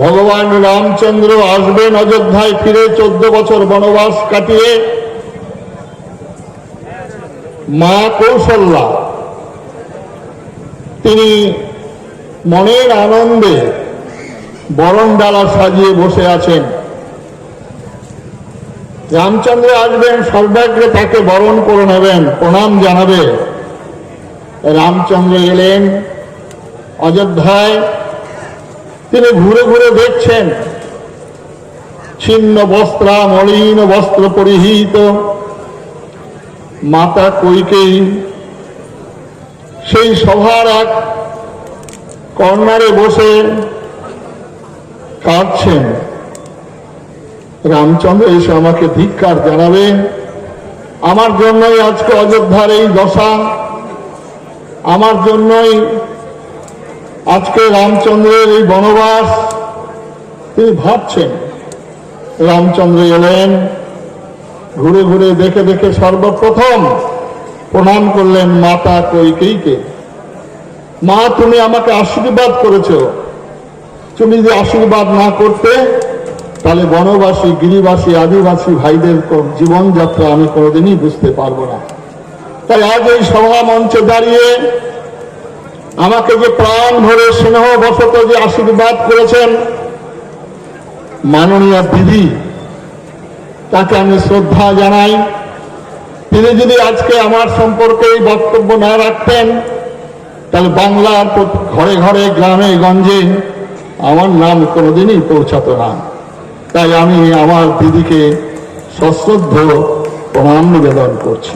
ভগবান রামচন্দ্র আসবেন অযোধ্যায় ফিরে 14 বছর বনবাস কাটিয়ে। মা কৌশল্যা তিনি মনের আনন্দে বরণডালা সাজিয়ে বসে আছেন। রামচন্দ্র আসবেন, সর্বাগ্রে তাকে বরণ করে নেবেন, প্রণাম জানাবে। রামচন্দ্র এলেন অযোধ্যায়। তিনি ঘুরে ঘুরে দেখছেন ছিন্ন বস্ত্রা মলিন বস্ত্র পরিহিত মাতা কইকেয়ী সেই সভার এক কর্নারে বসে কাঁদছেন। রামচন্দ্র এসে আমাকে ধিক্কার জানাবেন, আমার জন্যই আজকে অযোধ্যার এই দশা, আমার জন্যই আজকে রামচন্দ্রের এই বনবাস। তিনি ভাবছেন। রামচন্দ্র এলেন, ঘুরে ঘুরে দেখে দেখে সর্বপ্রথম প্রণাম করলেন মাতা কইকেয়ীকে। মা, তুমি আমাকে আশীর্বাদ করেছ, তুমি যদি আশীর্বাদ না করতে তাহলে বনবাসী, গিরিবাসী, আদিবাসী ভাইদের জীবনযাত্রা আমি কোনোদিনই বুঝতে পারবো না। তাই আজ এই সভা মঞ্চে দাঁড়িয়ে আমাকে যে প্রাণ ভরে স্নেহ বশত যে আশীর্বাদ করেছেন মাননীয় দিদি, তাকে আমি শ্রদ্ধা জানাই। তিনি যদি আজকে আমার সম্পর্কে এই বক্তব্য না রাখতেন তাহলে বাংলার ঘরে ঘরে গ্রামে গঞ্জে আমার নাম কোনোদিনই পৌঁছাতো না। তাই আমি আমার দিদিকে সশ্রদ্ধ প্রণাম নিবেদন করছি।